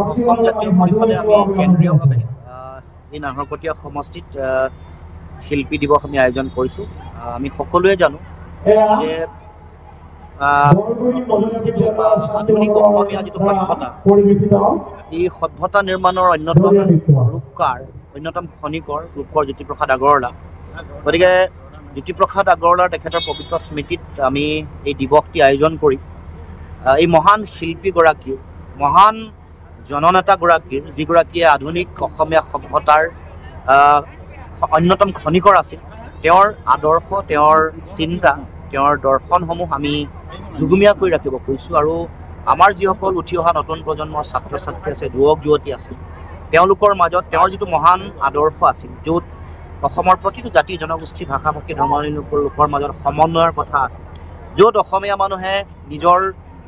অসম জাতীয় পৰিষদে আমি কেন্দ্ৰীয়ভাৱে এই নাহৰকটীয়া সমষ্টিত শিল্পী দিৱস আমি আয়োজন কৰিছোঁ। আমি সকলোৱে জানো যে আধুনিক অসমীয়া যিটো সভ্যতা, এই সভ্যতা নিৰ্মাণৰ অন্যতম ৰূপকাৰ, অন্যতম খনিকৰ ৰূপকৰ জ্যোতিপ্ৰসাদ আগৰৱালা। গতিকে জ্যোতিপ্ৰসাদ আগৰৱালাৰ তেখেতৰ পবিত্ৰ স্মৃতিত আমি এই দিৱসটি আয়োজন কৰি এই মহান শিল্পীগৰাকীৰ, মহান জননেতাগৰাকীৰ, যিগৰাকীয়ে আধুনিক অসমীয়া সভ্যতাৰ অন্যতম খনিকৰ আছিল, তেওঁৰ আদৰ্শ, তেওঁৰ চিন্তা, তেওঁৰ দৰ্শনসমূহ আমি যুগুমীয়া কৰি ৰাখিব খুজিছোঁ। আৰু আমাৰ যিসকল উঠি অহা নতুন প্ৰজন্মৰ ছাত্ৰ ছাত্ৰী আছে, যুৱক যুৱতী আছে, তেওঁলোকৰ মাজত তেওঁৰ যিটো মহান আদৰ্শ আছিল, য'ত অসমৰ প্ৰতিটো জাতি জনগোষ্ঠী ভাষা ভাষী ধৰ্মাৱলম্বী লোকৰ মাজত সমন্বয়ৰ কথা আছে, য'ত অসমীয়া মানুহে নিজৰ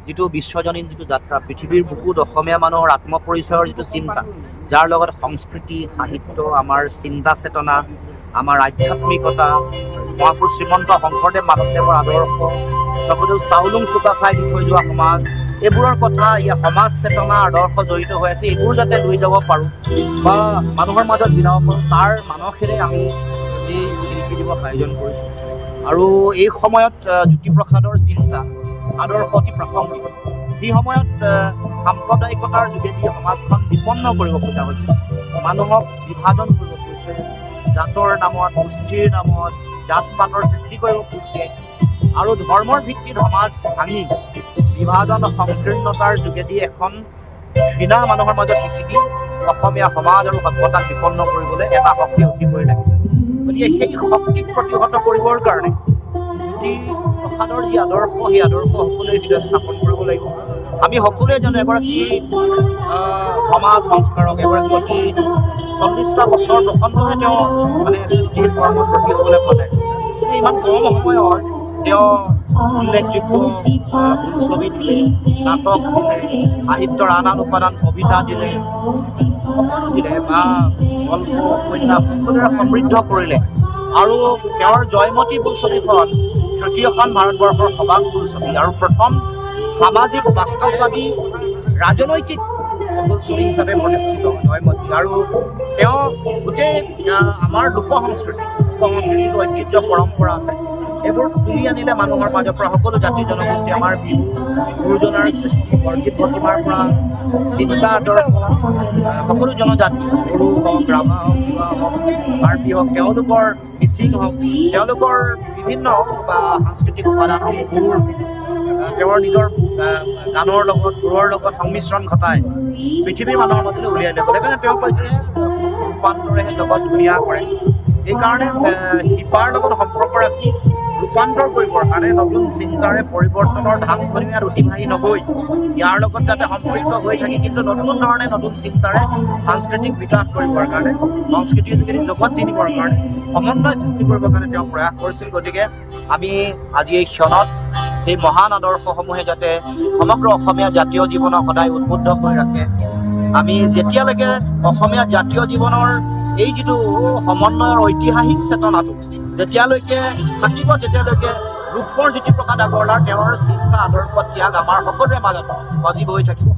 যিটো বিশ্বজনীন যিটো যাত্ৰা, পৃথিৱীৰ বুকুত অসমীয়া মানুহৰ আত্মপৰিচয়ৰ যিটো চিন্তা, যাৰ লগত সংস্কৃতি, সাহিত্য, আমাৰ চিন্তা চেতনা, আমাৰ আধ্যাত্মিকতা, মহাপুৰুষ শ্ৰীমন্ত শংকৰদেৱ মাধৱদেৱৰ আদৰ্শ, সকলো চাউলুং চুকাফাই দি থৈ যোৱা সমাজ, এইবোৰৰ কথা, ইয়াৰ সমাজ চেতনা আদৰ্শ জড়িত হৈ আছে, এইবোৰ যাতে লৈ যাব পাৰোঁ বা মানুহৰ মাজত বিলাব পাৰোঁ, তাৰ মানসেৰে আমি এই শিল্পী দিৱস আয়োজন কৰিছোঁ। আৰু এই সময়ত জ্যোতিপ্ৰসাদৰ চিন্তা আদৰ্শ অতি প্ৰাসংগিক। যি সময়ত সাম্প্ৰদায়িকতাৰ যোগেদি সমাজখন বিপন্ন কৰিব খোজা হৈছে, মানুহক বিভাজন কৰিব খুজিছে, জাতৰ নামত, গোষ্ঠীৰ নামত জাত পাতৰ সৃষ্টি কৰিব খুজিছে, আৰু ধৰ্মৰ ভিত্তিত সমাজ ভাঙি বিভাজন সংকীৰ্ণতাৰ যোগেদি এখন ঘৃণা মানুহৰ মাজত সিঁচি দি অসমীয়া সমাজ আৰু সভ্যতাক বিপন্ন কৰিবলৈ এটা শক্তি উঠি পৰি লাগিছে। গতিকে সেই শক্তিক প্ৰতিহত কৰিবৰ কাৰণে জ্যোতিপ্ৰসাদৰ যি আদৰ্শ, সেই আদৰ্শ সকলোৱে হৃদয় স্থাপন কৰিব লাগিব। আমি সকলোৱে জানো এগৰাকী সমাজ সংস্কাৰক, এগৰাকী অতি 40টা বছৰ প্ৰখণ্ডহে তেওঁ মানে সৃষ্টিৰ কৰ্মত ব্ৰতী হ'বলৈ পালে। ইমান কম সময়ত তেওঁ উল্লেখযোগ্য বোলছবি দিলে, নাটক দিলে, সাহিত্যৰ আন আন উপাদান, কবিতা দিলে, সকলো দিলে বা গল্প উপন্যাস সকলোৰে সমৃদ্ধ কৰিলে। আৰু তেওঁৰ জয়মতী বোলছবিখন তৃতীয়খন ভাৰতবৰ্ষৰ সবাক বোলছবি আৰু প্ৰথম সামাজিক বাস্তৱবাদী ৰাজনৈতিক বোলছবি হিচাপে প্ৰতিষ্ঠিত জয়মতী। আৰু তেওঁ গোটেই আমাৰ লোকসংস্কৃতি ঐতিহ্য পৰম্পৰা আছে, এইবোৰ তুলি আনিলে মানুহৰ মাজৰ পৰা সকলো জাতি জনগোষ্ঠী, আমাৰ বিহু, গুৰুজনাৰ সৃষ্টি, বৰগীত প্ৰতিমাৰ পৰা চিন্তা আদৰ্শ, সকলো জনজাতি, বড়ো হওক, ৰাভা হওক, তিৱা হওক, কাৰ্বি হওক, তেওঁলোকৰ মিচিং হওক, তেওঁলোকৰ বিভিন্ন বা সাংস্কৃতিক উপাদানসমূহ সুৰ তেওঁৰ নিজৰ গানৰ লগত, সুৰৰ লগত সংমিশ্ৰণ ঘটাই পৃথিৱীৰ মানুহৰ মাজলৈ উলিয়াই লৈ গ'লে। সেইকাৰণে তেওঁ কৈছে ৰূপান্তৰেহে জগত ধুনীয়া কৰে। সেইকাৰণে শিপাৰ লগত সম্পৰ্ক ৰাখি ৰূপান্তৰ কৰিবৰ কাৰণে নতুন চিন্তাৰে পৰিৱৰ্তনৰ ধামখনি ইয়াত অতিবাহী নগৈ ইয়াৰ লগত যাতে সম্পৃক্ত হৈ থাকি কিন্তু নতুন ধৰণে নতুন চিন্তাৰে সাংস্কৃতিক বিকাশ কৰিবৰ কাৰণে, সংস্কৃতিৰ যোগেদি জগত চিনিবৰ কাৰণে, সমন্বয় সৃষ্টি কৰিবৰ কাৰণে তেওঁ প্ৰয়াস কৰিছিল। গতিকে আমি আজি এই ক্ষণত সেই মহান আদৰ্শসমূহে যাতে সমগ্ৰ অসমীয়া জাতীয় জীৱনক সদায় উদ্বুদ্ধ কৰি ৰাখে। আমি যেতিয়ালৈকে অসমীয়া জাতীয় জীৱনৰ এই যিটো সমন্বয়ৰ ঐতিহাসিক চেতনাটো যেতিয়ালৈকে থাকিব, তেতিয়ালৈকে ৰূপৰ জ্যোতিপ্ৰসাদ আগৰৱালাৰ তেওঁৰ চিন্তা আদৰ্শ ত্যাগ আমাৰ সকলোৰে মাজত সজীৱ হৈ থাকিব।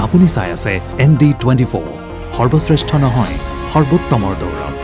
আপুনি চাই আছে ND24, সৰ্বশ্ৰেষ্ঠ নহয়, সৰ্বোত্তমৰ দৌৰ।